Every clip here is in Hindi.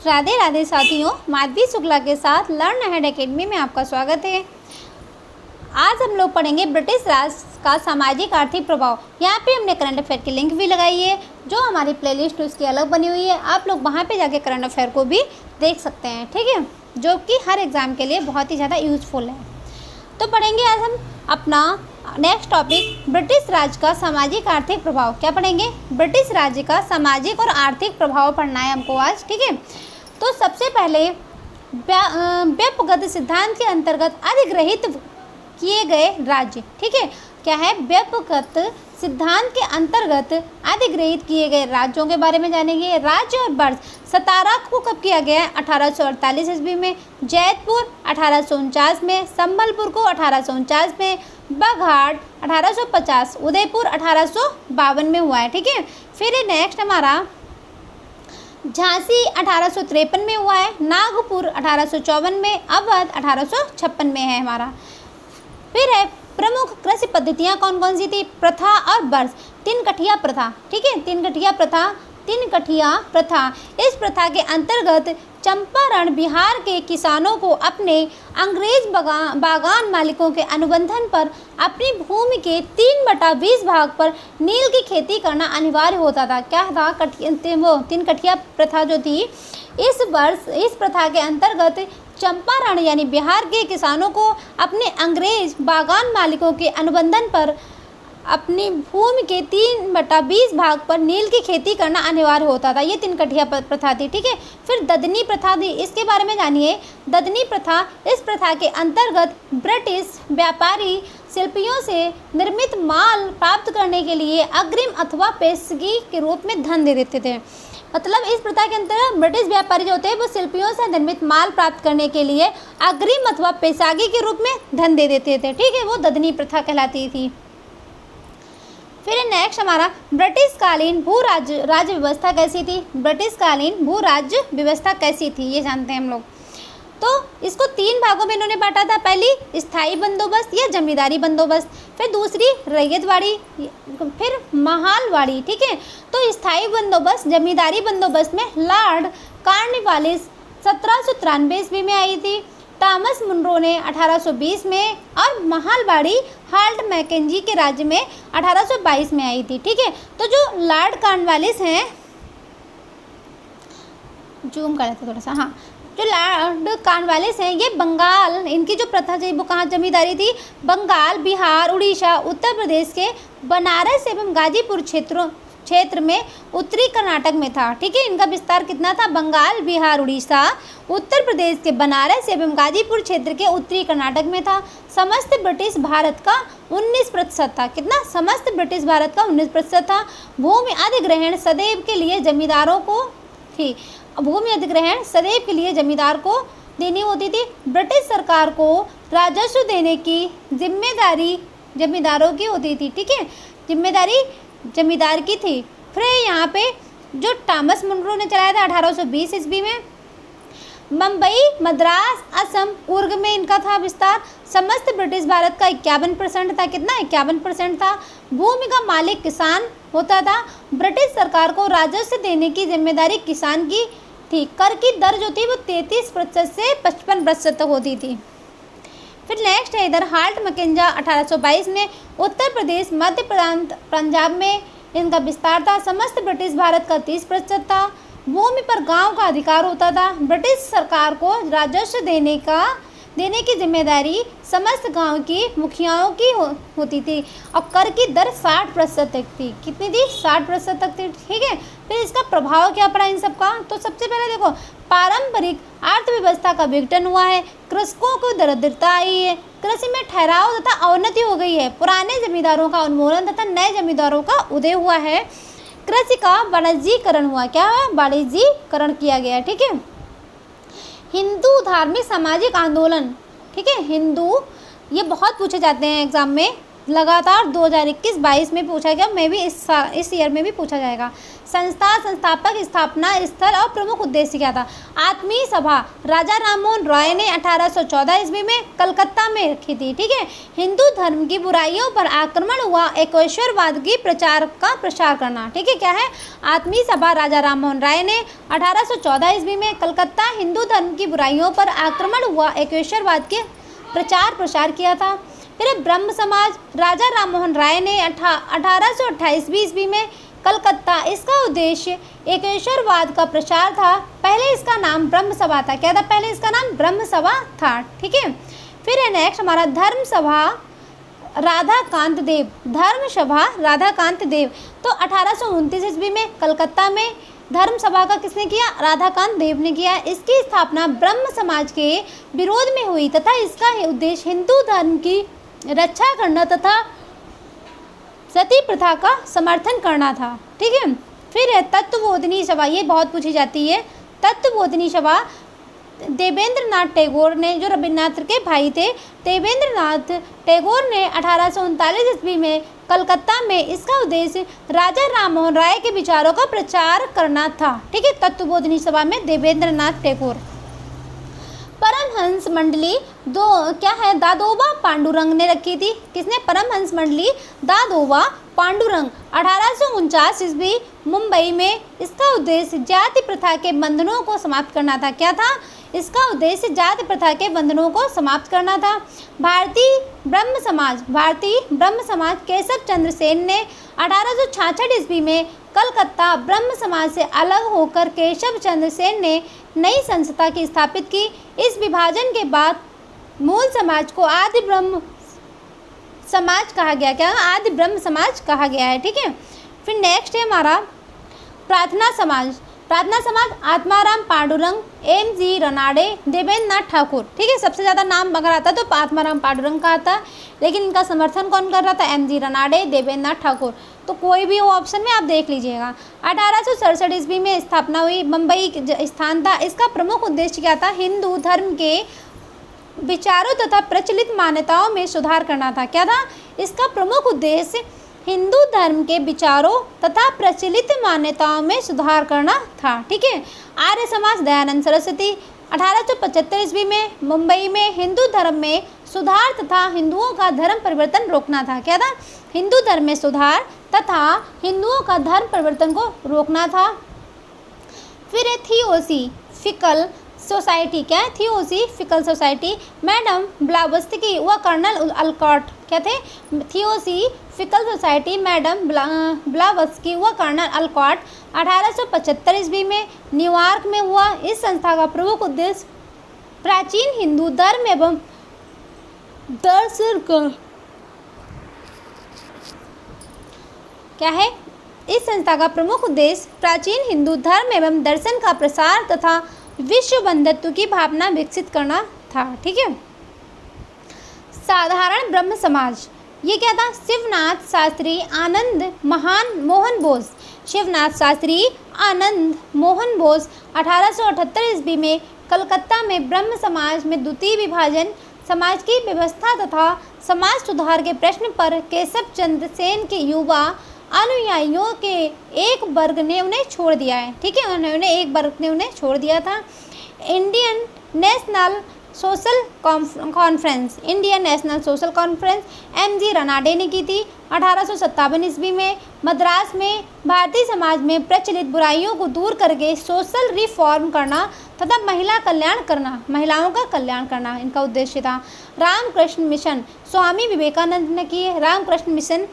राधे राधे साथियों, माधवी शुक्ला के साथ लर्न अहेड एकेडमी में आपका स्वागत है। आज हम लोग पढ़ेंगे ब्रिटिश राज का सामाजिक आर्थिक प्रभाव। यहाँ पे हमने करंट अफेयर की लिंक भी लगाई है, जो हमारी प्लेलिस्ट उसकी अलग बनी हुई है। आप लोग वहाँ पे जाके करंट अफेयर को भी देख सकते हैं, ठीक है, जो कि हर एग्ज़ाम के लिए बहुत ही ज़्यादा यूज़फुल है। तो पढ़ेंगे आज हम अपना नेक्स्ट टॉपिक, ब्रिटिश राज का सामाजिक आर्थिक प्रभाव। क्या पढ़ेंगे? ब्रिटिश राज्य का सामाजिक और आर्थिक प्रभाव पढ़ना है हमको आज, ठीक है। तो सबसे पहले व्युत्पन्न सिद्धांत के अंतर्गत अधिग्रहित किए गए राज्य, ठीक है। क्या है? व्युत्पन्न सिद्धांत के अंतर्गत अधिग्रहित किए गए राज्यों के बारे में जानेंगे। राज्य और वर्ष सतारा को कब किया गया है? 1848 ईस्वी में। जैतपुर 1849 में। संबलपुर को 1849 में। बाघाट 1850। उदयपुर 1852 में हुआ है, ठीक है। फिर नेक्स्ट हमारा झांसी 1853 में हुआ है। नागपुर 1854 में। अवध 1856 में है हमारा। फिर है प्रमुख कृषि पद्धतियाँ कौन कौन सी थी? प्रथा और वर्ष। तीन कठिया प्रथा, ठीक है, तीन कठिया प्रथा। इस प्रथा के अंतर्गत चंपारण बिहार के किसानों को अपने अंग्रेज बागान मालिकों के अनुबंधन पर अपनी भूमि के 3/20 भाग पर नील की खेती करना अनिवार्य होता था। क्या था? वो तीन कठिया प्रथा जो थी, इस प्रथा के अंतर्गत चंपारण यानी बिहार के किसानों को अपने अंग्रेज बागान मालिकों के अनुबंधन पर अपनी भूमि के 3/20 भाग पर नील की खेती करना अनिवार्य होता था। ये तीन कठिया प्रथा थी, ठीक है। फिर ददनी प्रथा थी, इसके बारे में जानिए। ददनी प्रथा, इस प्रथा के अंतर्गत ब्रिटिश व्यापारी शिल्पियों से निर्मित माल प्राप्त करने के लिए अग्रिम अथवा पेशगी के रूप में धन दे देते थे। मतलब इस प्रथा के अंतर्गत ब्रिटिश व्यापारी जो होते हैं वो शिल्पियों से निर्मित माल प्राप्त करने के लिए अग्रिम अथवा पेशगी के रूप में धन दे देते थे, ठीक है। वो ददनी प्रथा कहलाती थी। फिर नेक्स्ट हमारा ब्रिटिश कालीन भू राज्य व्यवस्था कैसी थी? ब्रिटिश कालीन भू राज्य व्यवस्था कैसी थी, ये जानते हैं हम लोग। तो इसको तीन भागों में इन्होंने बांटा था। पहली स्थायी बंदोबस्त या जमींदारी बंदोबस्त, फिर दूसरी रैयतवाड़ी, फिर महालवाड़ी, ठीक है। तो स्थायी बंदोबस्त जमींदारी बंदोबस्त में लॉर्ड कॉर्नवालिस 1793 ईस्वी में आई थी। थॉमस मुनरो ने 1820 में, और महालवाड़ी हाल्ट मैकेंजी के राज्य में 1822 में आई थी, ठीक है। तो जो लॉर्ड कॉर्नवालिस हैं, जूम कर लेते थोड़ा सा, हाँ, जो लॉर्ड कॉर्नवालिस हैं ये बंगाल, इनकी जो प्रथा थी वो कहाँ जमींदारी थी? बंगाल, बिहार, उड़ीसा, उत्तर प्रदेश के बनारस एवं गाजीपुर क्षेत्र में उत्तरी कर्नाटक में था, ठीक है। इनका विस्तार कितना था? बंगाल, बिहार, उड़ीसा, उत्तर प्रदेश के बनारस एवं गाजीपुर क्षेत्र के उत्तरी कर्नाटक में था। समस्त ब्रिटिश भारत का 19% था। कितना? समस्त ब्रिटिश भारत का 19% था। भूमि अधिग्रहण सदैव के लिए जमींदारों को थी। भूमि अधिग्रहण सदैव के लिए जमींदार को देनी होती थी। ब्रिटिश सरकार को राजस्व देने की जिम्मेदारी जमींदारों की होती थी, ठीक है, जिम्मेदारी जमींदार की थी। फिर यहाँ पे जो थॉमस मुनरो ने चलाया था 1820 ईस्वी में। मुंबई, मद्रास, असम, कुर्ग में इनका था विस्तार। समस्त ब्रिटिश भारत का 51% था। कितना? 51% था। भूमि का मालिक किसान होता था। ब्रिटिश सरकार को राजस्व देने की जिम्मेदारी किसान की थी। कर की दर जो थी वो 33% से 55% तक होती थी। फिर नेक्स्ट है इधर हाल्ट मैकेंजा 1822 में। उत्तर प्रदेश, मध्य प्रांत, पंजाब में इनका विस्तार था। समस्त ब्रिटिश भारत का 30% था। भूमि पर गांव का अधिकार होता था। ब्रिटिश सरकार को राजस्व देने की जिम्मेदारी समस्त गांव की मुखियाओं की होती थी, और कर की दर 60% तक थी। कितनी थी? 60% तक थी, ठीक है। फिर इसका प्रभाव क्या पड़ा इन सब का? तो सबसे पहले देखो, पारंपरिक अर्थव्यवस्था का विघटन हुआ है। कृषकों को दरिद्रता आई है। कृषि में ठहराव तथा अवनति हो गई है। पुराने जमींदारों का उन्मूलन तथा नए जमींदारों का उदय हुआ है। कृषि का वाणिज्यीकरण हुआ। क्या है? वाणिज्यीकरण किया गया, ठीक है। हिंदू धार्मिक सामाजिक आंदोलन, ठीक है, हिंदू, ये बहुत पूछे जाते हैं एग्जाम में। लगातार 2021-22 में पूछा गया, मैं भी इस ईयर में भी पूछा जाएगा। संस्था, संस्थापक, स्थापना स्थल और प्रमुख उद्देश्य क्या था? आत्मीय सभा राजा राममोहन रॉय ने 1814 ईस्वी में कलकत्ता में रखी थी। ठीक है। हिंदू धर्म की बुराइयों पर आक्रमण हुआ, एकेश्वरवाद की प्रचार करना। ठीक है। क्या है? आत्मीय सभा राजा राममोहन राय ने 1814 ईस्वी में कलकत्ता हिंदू धर्म की बुराइयों पर आक्रमण हुआ, एकेश्वरवाद के प्रचार किया था। फिर ब्रह्म समाज राजा राममोहन राय ने 1828 ईस्वी में कलकत्ता, इसका उद्देश्य एकेश्वरवाद का प्रचार था। पहले इसका नाम ब्रह्म सभा था। क्या था? पहले इसका नाम ब्रह्म सभा था। ठीक है। फिर है नेक्स्ट हमारा धर्म सभा राधाकांत देव। धर्म सभा राधाकांत देव तो 1829 ईस्वी में कलकत्ता में धर्म सभा का किसने किया? राधाकांत देव ने किया। इसकी स्थापना ब्रह्म समाज के विरोध में हुई तथा इसका उद्देश्य हिंदू धर्म की रक्षा करना तथा सती प्रथा का समर्थन करना था। ठीक है। फिर है तत्वबोधिनी सभा, ये बहुत पूछी जाती है। तत्वबोधिनी सभा देवेंद्र नाथ टैगोर ने, जो रविन्द्रनाथ के भाई थे, देवेंद्र नाथ टैगोर ने 1839 ईस्वी में कलकत्ता में, इसका उद्देश्य राजा राममोहन राय के विचारों का प्रचार करना था। ठीक है। तत्वबोधिनी सभा में देवेंद्र नाथ टैगोर। परमहंस मंडली क्या है? दादोबा पांडुरंग ने रखी थी। किसने? परमहंस मंडली दादोबा पांडुरंग 1849 ईस्वी मुंबई में। इसका उद्देश्य जाति प्रथा के बंधनों को समाप्त करना था। क्या था? इसका उद्देश्य जाति प्रथा के बंधनों को समाप्त करना था। भारतीय ब्रह्म समाज केशव चंद्र सेन ने 1866 ईस्वी में कलकत्ता ब्रह्म समाज से अलग होकर केशव चंद्र सेन ने नई संस्था की स्थापित की। इस विभाजन के बाद मूल समाज को आदि ब्रह्म समाज कहा गया। क्या? आदि ब्रह्म समाज कहा गया है। ठीक है। फिर नेक्स्ट है हमारा प्रार्थना समाज आत्माराम पांडुरंग, M.G. रनाडे, देवेंद्र नाथ ठाकुर। ठीक है। सबसे ज़्यादा नाम अगर आता तो आत्माराम पांडुरंग का आता, लेकिन इनका समर्थन कौन कर रहा था? M.G. रनाडे, देवेंद्र नाथ ठाकुर। तो कोई भी हो ऑप्शन में आप देख लीजिएगा। 1867 ईस्वी में स्थापना हुई, मुंबई स्थान था। इसका प्रमुख उद्देश्य क्या था? हिंदू धर्म के विचारों तथा प्रचलित मान्यताओं में सुधार करना था। क्या था? इसका प्रमुख उद्देश्य हिंदू धर्म के विचारों तथा प्रचलित मान्यताओं में सुधार करना था। ठीक है। आर्य समाज दयानंद सरस्वती 1875 ईस्वी में मुंबई में हिंदू धर्म में सुधार तथा हिंदुओं का धर्म परिवर्तन रोकना था। क्या था? हिंदू धर्म में सुधार तथा हिंदुओं का धर्म परिवर्तन को रोकना था। फिर है थियोसी फिकल सोसाइटी। क्या है? Theosophical society madam Blavatsky व कर्नल अलकॉट। क्या थे? Theosophical society madam Blavatsky व कर्नल अलकॉट 1875 ईस्वी में न्यूयॉर्क में हुआ। इस संस्था का प्रमुख उद्देश्य प्राचीन हिंदू धर्म एवं दर्शन का क्या है? इस संस्था का प्रमुख उद्देश्य प्राचीन हिंदू धर्म एवं दर्शन का प्रसार तथा विश्व बंधुत्व की भावना विकसित करना था। ठीक है। साधारण ब्रह्म समाज, ये क्या था? शिवनाथ शास्त्री आनंद मोहन बोस। शिवनाथ शास्त्री आनंद मोहन बोस 1878 ईस्वी में कलकत्ता में ब्रह्म समाज में द्वितीय विभाजन, समाज की व्यवस्था तथा समाज सुधार के प्रश्न पर केशव चंद्र सेन के युवा अनुयायियों के एक वर्ग ने उन्हें छोड़ दिया है। ठीक है। एक वर्ग ने उन्हें छोड़ दिया था। Indian national social conference M.G. Ranade ने की थी 1857 ईस्वी में। मद्रास में भारतीय समाज में प्रचलित बुराइयों को दूर करके सोशल रिफॉर्म करना तथा महिलाओं का कल्याण करना इनका उद्देश्य था। रामकृष्ण मिशन स्वामी विवेकानंद ने की है। रामकृष्ण मिशन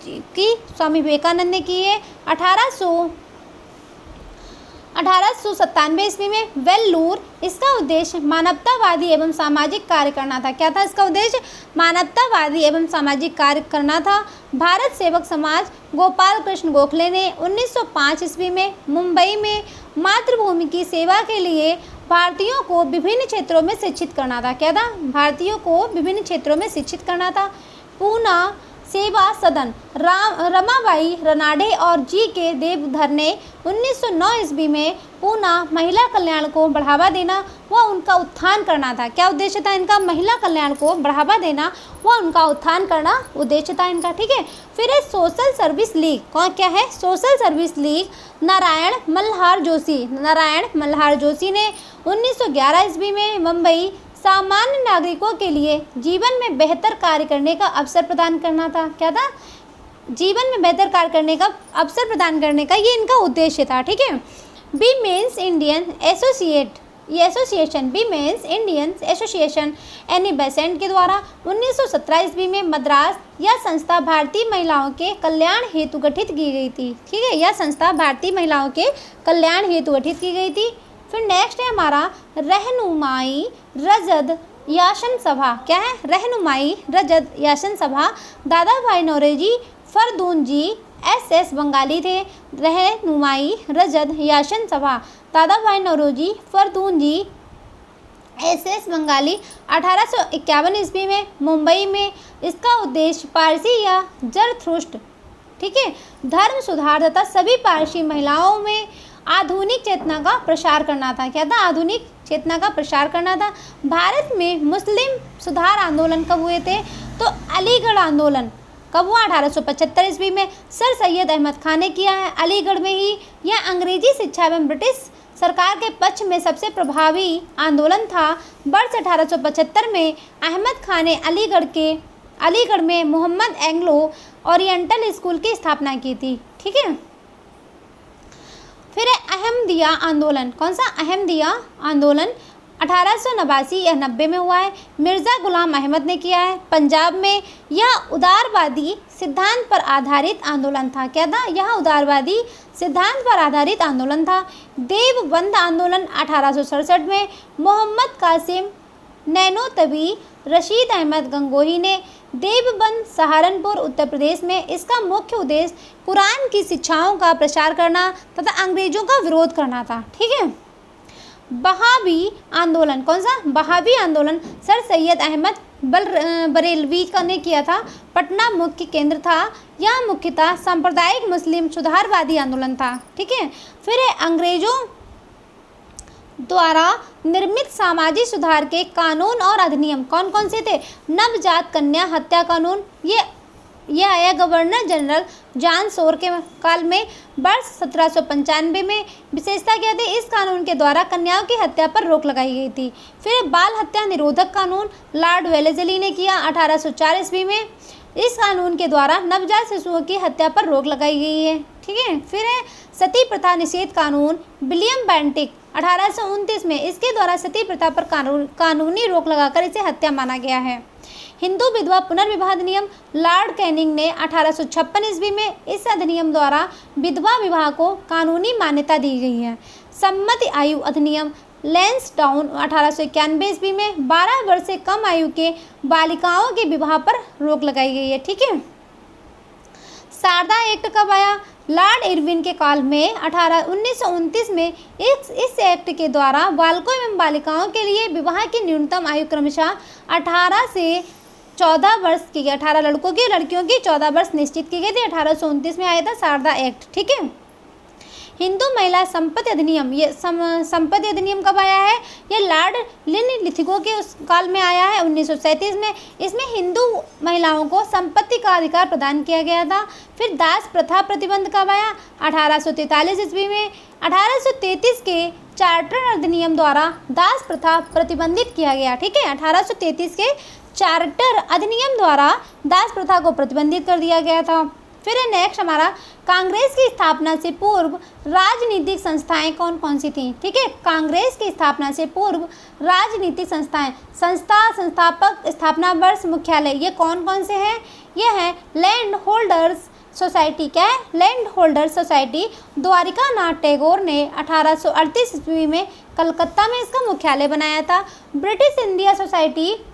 की स्वामी विवेकानंद ने की है। 1897 ईस्वी में वेल्लूर, इसका उद्देश्य मानवतावादी एवं सामाजिक कार्य करना था। क्या था इसका उद्देश्य? मानवतावादी एवं सामाजिक कार्य करना था। भारत सेवक समाज गोपाल कृष्ण गोखले ने 1905 ईस्वी में मुंबई में मातृभूमि की सेवा के लिए भारतीयों को विभिन्न क्षेत्रों में शिक्षित करना था। क्या था? भारतीयों को विभिन्न क्षेत्रों में शिक्षित करना था। पूना सेवा सदन रमाबाई रनाडे और जी के देवधर ने 1909 ईस्वी में पुनः महिला कल्याण को बढ़ावा देना व उनका उत्थान करना था। क्या उद्देश्य था इनका? महिला कल्याण को बढ़ावा देना व उनका उत्थान करना उद्देश्य था इनका। ठीक है, फिर है सोशल सर्विस लीग। कौन क्या है? Social service league Narayan Malhar Joshi ने 1911 ईस्वी में मुंबई सामान्य नागरिकों के लिए जीवन में बेहतर कार्य करने का अवसर प्रदान करना था। क्या था? जीवन में बेहतर कार्य करने का अवसर प्रदान करने का ये इनका उद्देश्य था। ठीक है, women's Indian association Annie Besant के द्वारा 1917 ईस्वी में मद्रास यह संस्था भारतीय महिलाओं के कल्याण हेतु गठित की गई थी। ठीक है, यह संस्था भारतीय महिलाओं के कल्याण हेतु गठित की गई थी। फिर नेक्स्ट है हमारा रहनुमाई रजद यासन सभा। क्या है? रहनुमाई रजद यासन सभा। दादा भाई नौरोजी फरदून जी एस बंगाली थे। रहनुमाई रजद यासन सभा दादा भाई नौरोजी फरदून जी एस बंगाली 1851 ईस्वी में मुंबई में। इसका उद्देश्य पारसी या जरथुस्ट्र, ठीक है, धर्म सुधार तथा सभी पारसी महिलाओं में आधुनिक चेतना का प्रसार करना था। क्या था? आधुनिक चेतना का प्रसार करना था। भारत में मुस्लिम सुधार आंदोलन कब हुए थे? तो अलीगढ़ आंदोलन कब हुआ? 1875 ईस्वी में सर सैयद अहमद खान ने किया है, अलीगढ़ में ही। यह अंग्रेजी शिक्षा एवं ब्रिटिश सरकार के पक्ष में सबसे प्रभावी आंदोलन था। वर्ष 1875 में अहमद खान ने अलीगढ़ में मोहम्मद एंग्लो ओरिएंटल स्कूल की स्थापना की थी। ठीक है, फिर है अहमदिया आंदोलन। कौन सा? अहमदिया आंदोलन 1889 या 90 में हुआ है। मिर्ज़ा गुलाम अहमद ने किया है पंजाब में। यह उदारवादी सिद्धांत पर आधारित आंदोलन था। क्या था? यह उदारवादी सिद्धांत पर आधारित आंदोलन था। देवबंद आंदोलन 1867 में मोहम्मद कासिम नैनोतवी रशीद अहमद गंगोही ने देवबंद सहारनपुर उत्तर प्रदेश में। इसका मुख्य उद्देश्य कुरान की शिक्षाओं का प्रचार करना तथा अंग्रेजों का विरोध करना था। ठीक है, बहावी आंदोलन। कौन सा? बहावी आंदोलन सर सैयद अहमद बरेलवी ने किया था। पटना मुख्य केंद्र था। यह मुख्यतः सांप्रदायिक मुस्लिम सुधारवादी आंदोलन था। ठीक है, फिर है अंग्रेजों द्वारा निर्मित सामाजिक सुधार के कानून और अधिनियम कौन कौन से थे? नवजात कन्या हत्या कानून, ये आया गवर्नर जनरल जॉन शोर के काल में वर्ष 1795 में। विशेषता क्या थी? इस कानून के द्वारा कन्याओं की हत्या पर रोक लगाई गई थी। फिर बाल हत्या निरोधक कानून लॉर्ड वेलेस्ली ने किया 1804 ईस्वी में। इस कानून के द्वारा नवजात शिशुओं की हत्या पर रोक लगाई गई है। ठीक है, फिर है सती प्रथा निषेध कानून विलियम बेंटिक 1829 में। इसके द्वारा सती प्रथा पर कानूनी रोक लगाकर इसे हत्या माना गया है। हिंदू विधवा पुनर्विवाह अधिनियम लॉर्ड कैनिंग ने 1856 ईस्वी में। इस अधिनियम द्वारा विधवा विवाह को कानूनी मान्यता दी गई है। सम्मति आयु अधिनियम लैंसडाउन 1891 ईस्वी में 12 वर्ष से कम आयु के बालिकाओं के विवाह पर रोक लगाई गई है। ठीक है, शारदा एक्ट कब आया? लॉर्ड इरविन के काल में 1929 में। इस एक्ट के द्वारा बालकों एवं बालिकाओं के लिए विवाह की न्यूनतम आयु क्रमशः 18 से 14 वर्ष की गई। 18 लड़कों की, लड़कियों की 14 वर्ष निश्चित की गई थी। 1829 में आया था शारदा एक्ट। ठीक है, हिंदू महिला संपत्ति अधिनियम। ये संपत्ति अधिनियम कब आया है? ये लॉर्ड लिनलिथिगो के उस काल में आया है 1937 में। इसमें हिंदू महिलाओं को संपत्ति का अधिकार प्रदान किया गया था। फिर दास प्रथा प्रतिबंध कब आया? 1843 ईस्वी में। 1833 के चार्टर अधिनियम द्वारा दास प्रथा प्रतिबंधित किया गया। ठीक है, 1833 के चार्टर अधिनियम द्वारा दास प्रथा को प्रतिबंधित कर दिया गया था। फिर है नेक्स्ट हमारा कांग्रेस की स्थापना से पूर्व राजनीतिक संस्थाएं कौन कौन सी थीं? ठीक है, कांग्रेस की स्थापना से पूर्व राजनीतिक संस्थाएं, संस्थापक, स्थापना वर्ष, मुख्यालय, ये कौन कौन से हैं? ये है लैंड होल्डर्स सोसाइटी। क्या है? Land holders society. Dwarkanath Tagore ने 1838 ईस्वी में कलकत्ता में इसका मुख्यालय बनाया था। British India society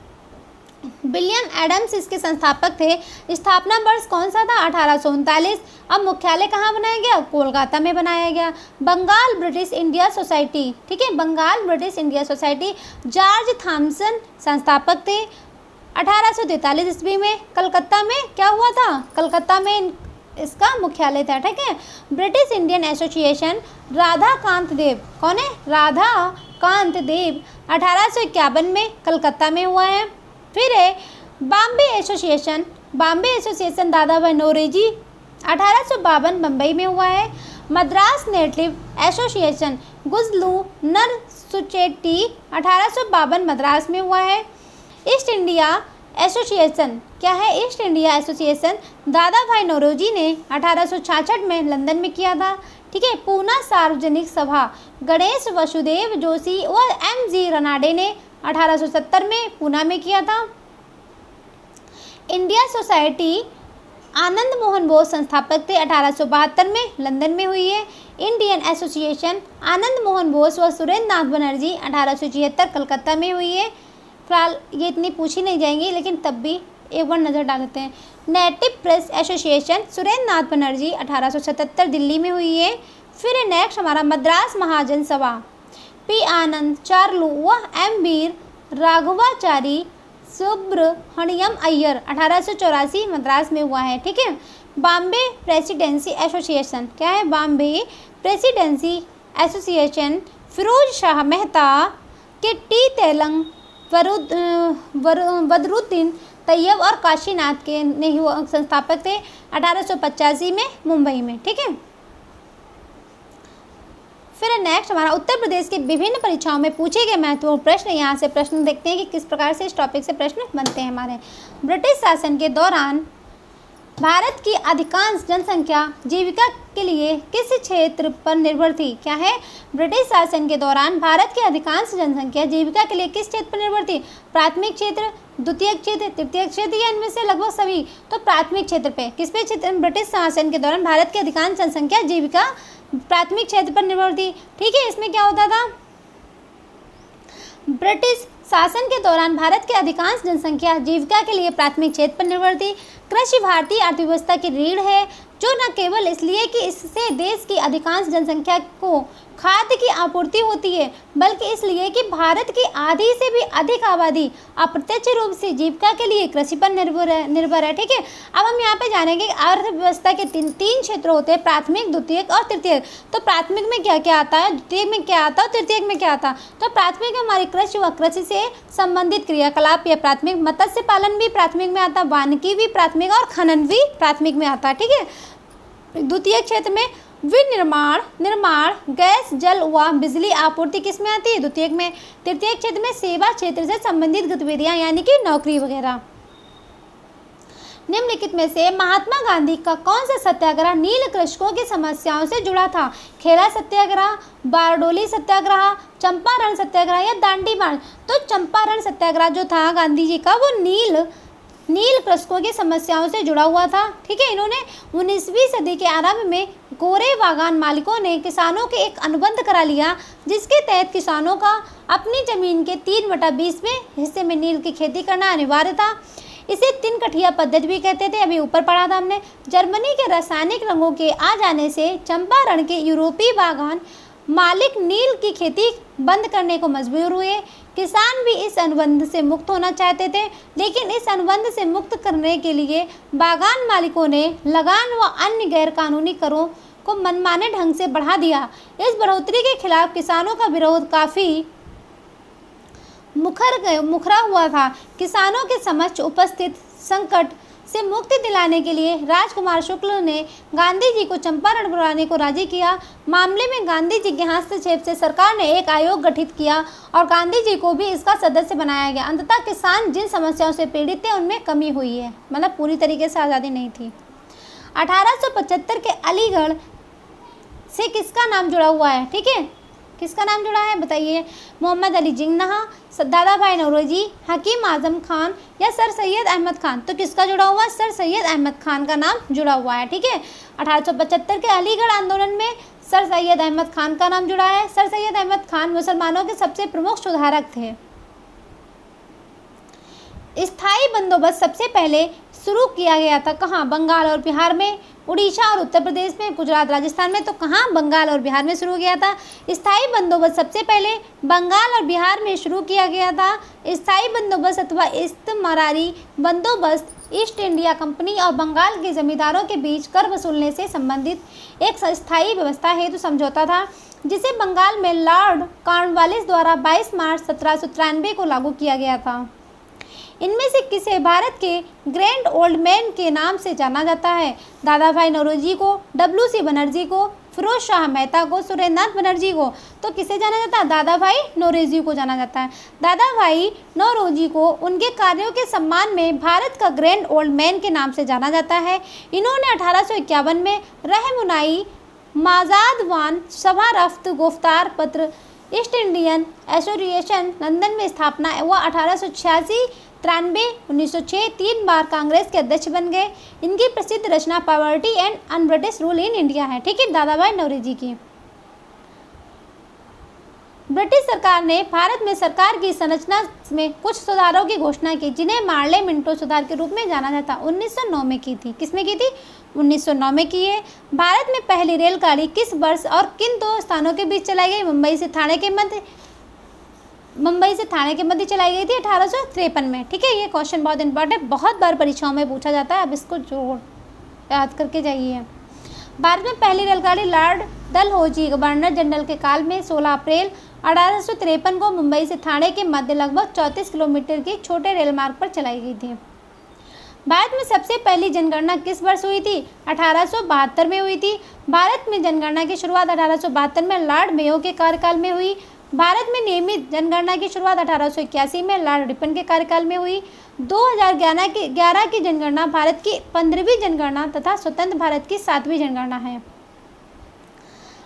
William Adams इसके संस्थापक थे। स्थापना वर्ष कौन सा था? 1839। अब मुख्यालय कहाँ बनाया गया? कोलकाता में बनाया गया। Bengal British India society. ठीक है, Bengal British India society George Thomson संस्थापक थे। 1843 ईस्वी में कलकत्ता में क्या हुआ था, कलकत्ता में इसका मुख्यालय था। ठीक है। British Indian Association, Radhakanta Deb, कौन है, राधा कांत देव, 1851 में कलकत्ता में हुआ है। फिर है बॉम्बे एसोसिएशन, बॉम्बे एसोसिएशन दादा भाई नौरोजी, 1852 मुंबई में हुआ है। मद्रास नेटिव एसोसिएशन, गुजलू नरसुचेट्टी, 1852 मद्रास में हुआ है। ईस्ट इंडिया एसोसिएशन, क्या है, ईस्ट इंडिया एसोसिएशन दादा भाई नौरोजी ने 1866 में लंदन में किया था। ठीक है। पूना सार्वजनिक सभा, गणेश वसुदेव जोशी और MG रनाडे ने 1870 में पूना में किया था। इंडिया सोसाइटी, आनंद मोहन बोस संस्थापक थे, 1872 में लंदन में हुई है। इंडियन एसोसिएशन, आनंद मोहन बोस व सुरेंद्र नाथ बनर्जी, 1876 कलकत्ता में हुई है। फिलहाल ये इतनी पूछी नहीं जाएंगी, लेकिन तब भी एक बार नज़र डालते हैं। नेटिव प्रेस एसोसिएशन, सुरेंद्र नाथ बनर्जी, 1877 दिल्ली में हुई है। फिर नेक्स्ट हमारा मद्रास महाजन सभा, P आनंद, चार्लू व M वीर राघवाचारी सुब्रहण्यम अय्यर, 1884 मद्रास में हुआ है। ठीक है। बॉम्बे प्रेसिडेंसी एसोसिएशन, क्या है, बॉम्बे प्रेसिडेंसी एसोसिएशन, फिरोज शाह मेहता के टी तेलंग, बदरुद्दीन तैयब और काशीनाथ के ने संस्थापक थे, 1885 में मुंबई में। ठीक है। फिर नेक्स्ट हमारा उत्तर प्रदेश के विभिन्न परीक्षाओं में पूछे गए महत्वपूर्ण प्रश्न। यहाँ से प्रश्न देखते हैं कि किस प्रकार से इस टॉपिक से प्रश्न बनते हैं हमारे। ब्रिटिश शासन के दौरान भारत की अधिकांश जनसंख्या जीविका के लिए किस क्षेत्र पर निर्भर थी, क्या है, ब्रिटिश शासन के दौरान भारत की अधिकांश जनसंख्या जीविका के लिए किस क्षेत्र पर निर्भर थी, प्राथमिक क्षेत्र, द्वितीयक क्षेत्र, तृतीयक क्षेत्र या इनमें से लगभग सभी। तो प्राथमिक क्षेत्र पे, किस पे क्षेत्र, ब्रिटिश शासन के दौरान भारत की अधिकांश जनसंख्या जीविका प्राथमिक क्षेत्र पर निर्भर थी। ठीक है। इसमें क्या होता था, ब्रिटिश शासन के दौरान भारत की अधिकांश जनसंख्या जीविका के लिए प्राथमिक क्षेत्र पर निर्भर थी। कृषि भारतीय अर्थव्यवस्था की रीढ़ है, जो न केवल इसलिए कि इससे देश की अधिकांश जनसंख्या को खाद्य की आपूर्ति होती है, बल्कि इसलिए कि भारत की आधी से भी अधिक आबादी अप्रत्यक्ष रूप से जीविका के लिए कृषि पर निर्भर है। ठीक है। अब हम यहाँ पे जानेंगे अर्थव्यवस्था के तीन क्षेत्र होते हैं, प्राथमिक, द्वितीयक और तृतीयक। तो प्राथमिक में क्या क्या आता है, द्वितीयक में क्या आता है, तृतीयक में क्या आता है। तो प्राथमिक में हमारी कृषि व कृषि से संबंधित क्रियाकलाप या प्राथमिक, मत्स्य पालन भी प्राथमिक में आता है, वानिकी भी प्राथमिक और खनन भी प्राथमिक में आता है। ठीक है। द्वितीय क्षेत्र में विनिर्माण, निर्माण, गैस, जल व बिजली आपूर्ति किस में आती है, द्वितीयक में। तृतीय क्षेत्र में सेवा क्षेत्र से संबंधित गतिविधियां यानी कि नौकरी वगैरह। निम्नलिखित में से महात्मा गांधी का कौन सा सत्याग्रह नील कृषकों की समस्याओं से जुड़ा था, खेड़ा सत्याग्रह, बारडोली सत्याग्रह, चंपारण सत्याग्रह या दांडी मार्च। तो चंपारण सत्याग्रह जो था गांधी जी का, वो नील कृषकों की समस्याओं से जुड़ा हुआ था। ठीक है। इन्होंने 19वीं सदी के आरंभ में गोरे बागान मालिकों ने किसानों के एक अनुबंध करा लिया, जिसके तहत किसानों का अपनी जमीन के 3/20 हिस्से में नील की खेती करना अनिवार्य था। इसे 3 कठिया पद्धति भी कहते थे, अभी ऊपर पढ़ा था हमने। जर्मनी के रासायनिक रंगों के आ जाने से चंपारण के यूरोपीय बागान मालिक नील की खेती बंद करने को मजबूर हुए। किसान भी इस अनुबंध से मुक्त होना चाहते थे, लेकिन इस अनुबंध से मुक्त करने के लिए बागान मालिकों ने लगान व अन्य गैर कानूनी करों को मनमाने ढंग से बढ़ा दिया। इस बढ़ोतरी के खिलाफ किसानों का विरोध काफ़ी मुखरा हुआ था। किसानों के समक्ष उपस्थित संकट से मुक्ति दिलाने के लिए राजकुमार शुक्ल ने गांधी जी को चंपारण बुलाने को राजी किया। मामले में गांधी जी के हस्तक्षेप से सरकार ने एक आयोग गठित किया और गांधी जी को भी इसका सदस्य बनाया गया। अंततः किसान जिन समस्याओं से पीड़ित थे उनमें कमी हुई है, मतलब पूरी तरीके से आज़ादी नहीं थी। 1875 के अलीगढ़ से किसका नाम जुड़ा हुआ है, ठीक है, किसका नाम जुड़ा है बताइए। मोहम्मद अली जिन्नाह, दादा भाई नौरोजी, हकीम आजम खान या सर सैयद अहमद खान। तो किसका जुड़ा हुआ है, सर सैयद अहमद खान का नाम जुड़ा हुआ है। ठीक है। 1875 के अलीगढ़ आंदोलन में सर सैयद अहमद खान का नाम जुड़ा है। सर सैयद अहमद खान मुसलमानों के सबसे प्रमुख सुधारक थे। स्थायी बंदोबस्त सबसे पहले शुरू किया गया था। कहाँ? बंगाल और बिहार में, उड़ीसा और उत्तर प्रदेश में, गुजरात राजस्थान में। तो कहाँ? बंगाल और बिहार में शुरू किया था। स्थायी बंदोबस्त सबसे पहले बंगाल और बिहार में शुरू किया गया था। स्थायी बंदोबस्त अथवा इस्तमरारी बंदोबस्त ईस्ट इंडिया कंपनी और बंगाल के जमींदारों के बीच कर वसूलने से संबंधित एक स्थायी व्यवस्था हेतु समझौता था, जिसे बंगाल में लॉर्ड कॉर्नवालिस द्वारा 22 मार्च 1793 को लागू किया गया था। इनमें से किसे भारत के ग्रैंड ओल्ड मैन के नाम से जाना जाता है? दादा भाई नौरोजी को, WC बनर्जी को, फिरोज शाह मेहता को, सुरेंद्रनाथ बनर्जी को। तो किसे जाना जाता है? दादा भाई नौरोजी को जाना जाता है। दादा भाई नौरोजी को उनके कार्यों के सम्मान में भारत का ग्रैंड ओल्ड मैन के नाम से जाना जाता है। इन्होंने 1851 में रहनुमाई माजादवान सभा रफ्त गुफ्तार पत्र ईस्ट इंडियन एसोसिएशन लंदन में स्थापना व 1886, 93, 1906 3 बार कांग्रेस के अध्यक्ष बन गए। इनकी प्रसिद्ध रचना poverty and un British rule in India है। ठीक है, दादा भाई नौरोजी की। ब्रिटिश सरकार ने भारत में सरकार की संरचना में कुछ सुधारों की घोषणा की, जिन्हें मार्ले मिंटो सुधार के रूप में जाना जाता। 1909 में की थी। किसमें की थी? 1909 में की है। भारत में पहली रेलगाड़ी किस वर्ष और किन 2 स्थानों के बीच चलाई गई? मुंबई से थाने के मध्य चलाई गई थी 1853 में। ठीक है, ये क्वेश्चन बहुत इंपॉर्टेंट, बहुत बार परीक्षाओं में पूछा जाता है। अब इसको जोड़ याद करके जाइए। भारत में पहली रेलगाड़ी लॉर्ड डलहौजी गवर्नर जनरल के काल में 16 अप्रैल 1853 को मुंबई से थाने के मध्य लगभग 34 किलोमीटर की छोटे रेल मार्ग पर चलाई गई थी। भारत में सबसे पहली जनगणना किस वर्ष हुई थी? 1872 में हुई थी। भारत में जनगणना की शुरुआत 1872 में लॉर्ड मेयो के कार्यकाल में हुई। भारत में नियमित जनगणना की शुरुआत 1881 में लॉर्ड रिपन के कार्यकाल में हुई। 2011 की जनगणना भारत की 15वीं जनगणना तथा स्वतंत्र भारत की 7वीं जनगणना है।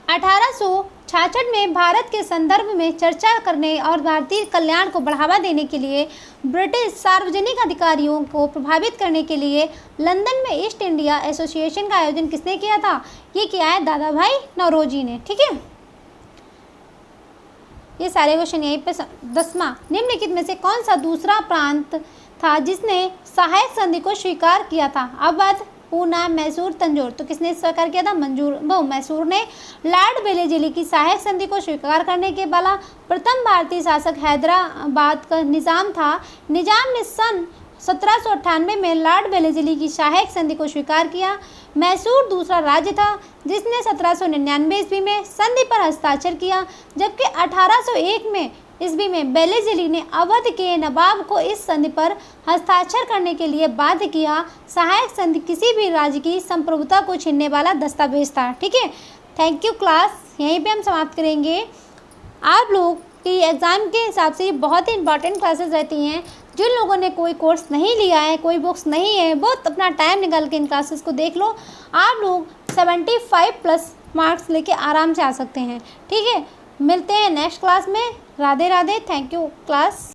1866 में भारत के संदर्भ में चर्चा करने और भारतीय कल्याण को बढ़ावा देने के लिए ब्रिटिश सार्वजनिक अधिकारियों को प्रभावित करने के लिए लंदन में ईस्ट इंडिया एसोसिएशन का आयोजन किसने किया था? ये किया है दादा भाई नौरोजी ने। ठीक है, ये सारे क्वेश्चन यहीं पे। 10वां, निम्नलिखित में से कौन सा दूसरा प्रांत था जिसने सहायक संधि को स्वीकार किया था? अवध, पूना, मैसूर, तंजौर। तो किसने स्वीकार किया था? मैसूर ने। लॉर्ड वेलेस्ली की सहायक संधि को स्वीकार करने के वाला प्रथम भारतीय शासक हैदराबाद का निजाम था। निजाम ने सन 1798 में लॉर्ड वेलेस्ली की सहायक संधि को स्वीकार किया। मैसूर दूसरा राज्य था जिसने 1799 ईस्वी में संधि पर हस्ताक्षर किया, जबकि 1801 ईस्वी में वेलेस्ली ने अवध के नवाब को इस संधि पर हस्ताक्षर करने के लिए बाध्य किया। सहायक संधि किसी भी राज्य की संप्रभुता को छीनने वाला दस्तावेज था। ठीक है, थैंक यू क्लास, यहीं पे हम समाप्त करेंगे। आप लोग की एग्ज़ाम के हिसाब से ये बहुत ही इंपॉर्टेंट क्लासेस रहती हैं। जिन लोगों ने कोई कोर्स नहीं लिया है, कोई बुक्स नहीं है, बहुत अपना टाइम निकाल के इन क्लासेस को देख लो। आप लोग 75+ मार्क्स लेके आराम से आ सकते हैं। ठीक है, मिलते हैं नेक्स्ट क्लास में। Radhe Radhe, thank you class.